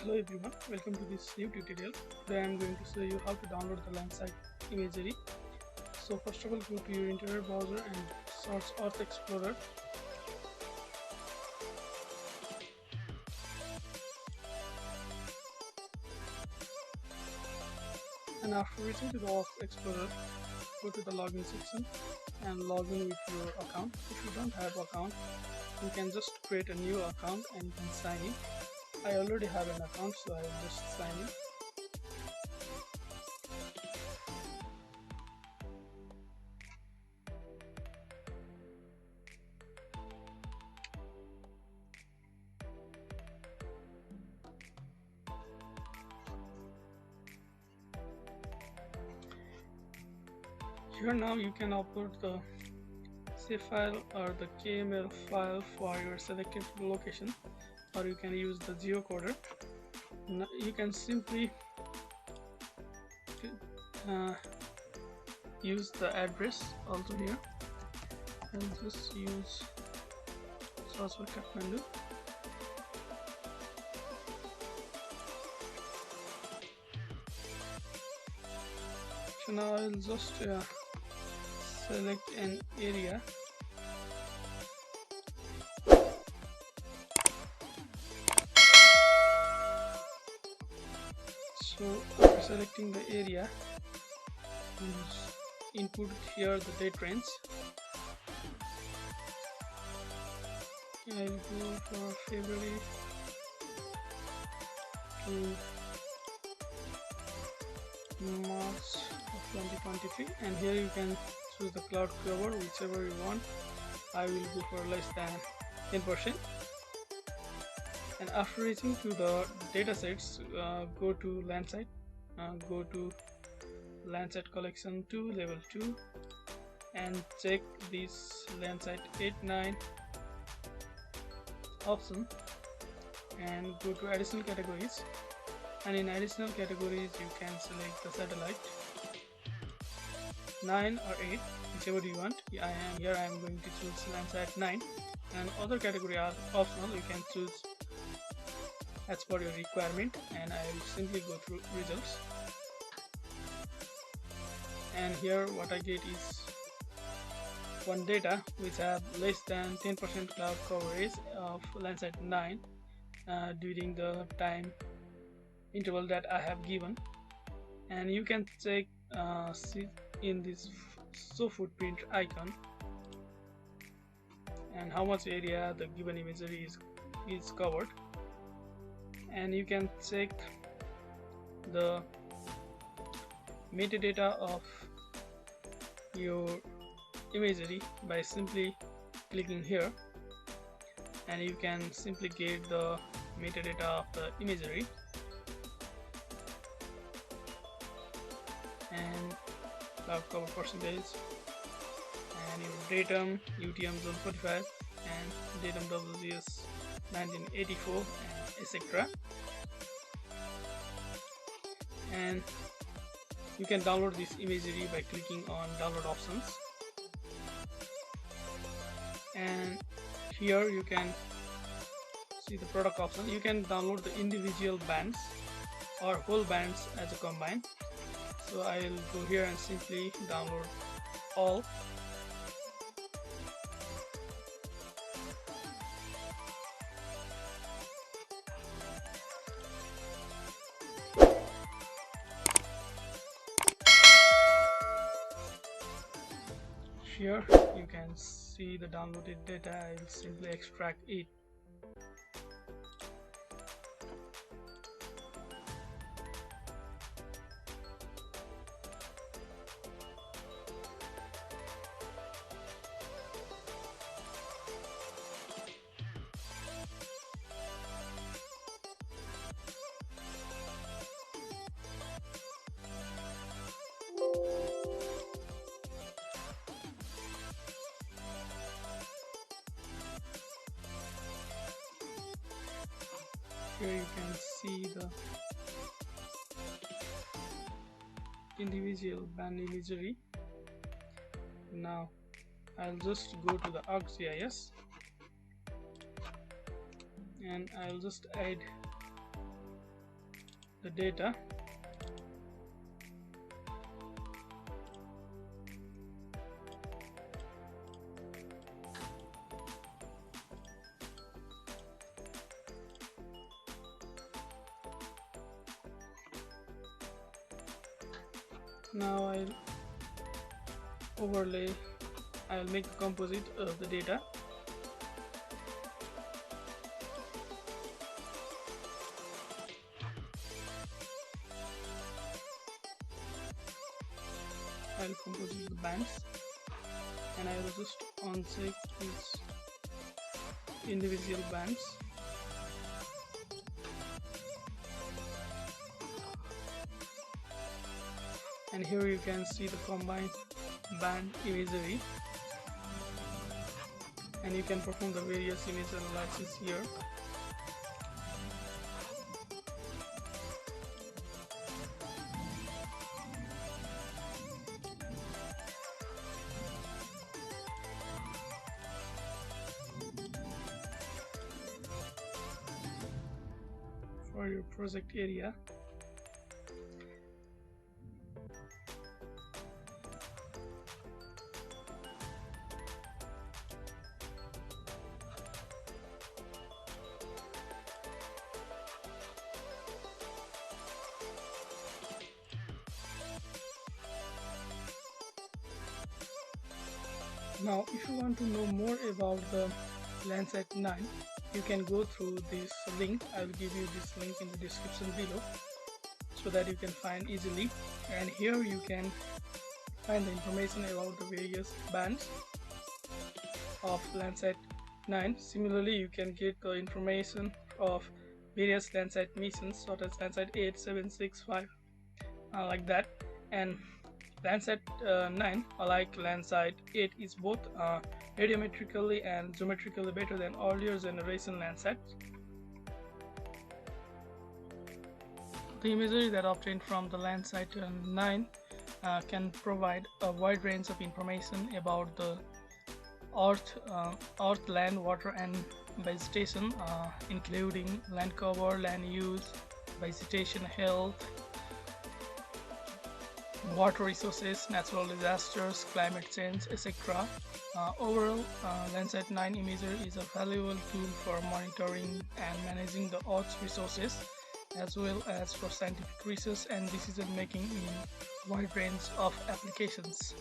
Hello everyone, welcome to this new tutorial. Today I am going to show you how to download the LANDSAT imagery. So first of all, go to your internet browser and search Earth Explorer. And after reaching to the Earth Explorer, go to the login section and log in with your account. If you don't have account, you can just create a new account and you can sign in. I already have an account, so I will just sign in. Here now you can upload the CIF file or the KML file for your selected location, or you can use the geocoder. You can simply use the address also here and just use search for Kathmandu. So now I'll just select an area. So after selecting the area, input here the date range. I'll go for February to March of 2023, and here you can choose the cloud cover, whichever you want. I will go for less than 10%. And after reaching to the datasets, go to LANDSAT, go to LANDSAT collection 2 level 2 and check this LANDSAT 8-9 option and go to additional categories, and in additional categories you can select the satellite 9 or 8, whichever you want. I am going to choose LANDSAT 9, and other category are optional. You can choose as per your requirement, and I will simply go through results. And here what I get is one data which have less than 10% cloud coverage of LANDSAT 9 during the time interval that I have given. And you can check see in this show footprint icon and how much area the given imagery is covered, and you can check the metadata of your imagery by simply clicking here, and you can simply get the metadata of the imagery and cloud cover percentage and your datum, UTM zone 45 and datum WGS 1984 and etc. And you can download this imagery by clicking on download options, and here you can see the product option. You can download the individual bands or whole bands as a combine. So I will go here and simply download all. Here you can see the downloaded data. I will simply extract it. Here you can see the individual band imagery. Now I'll just go to the ArcGIS and I'll just add the data. Now I'll make a composite of the data. I'll composite the bands, and I will just uncheck these individual bands. And here you can see the combined band imagery, and you can perform the various image analysis here. For your project area. Now, if you want to know more about the LANDSAT 9, you can go through this link. I will give you this link in the description below so that you can find easily. And here you can find the information about the various bands of LANDSAT 9. Similarly, you can get the information of various LANDSAT missions such as LANDSAT 8, 7, 6, 5, like that. And LANDSAT 9, like LANDSAT 8, is both radiometrically and geometrically better than earlier generation LANDSAT. The imagery that obtained from the LANDSAT 9 can provide a wide range of information about the earth, land, water and vegetation, including land cover, land use, vegetation health, water resources, natural disasters, climate change, etc. Overall, LANDSAT 9 imagery is a valuable tool for monitoring and managing the Earth's resources, as well as for scientific research and decision making in a wide range of applications.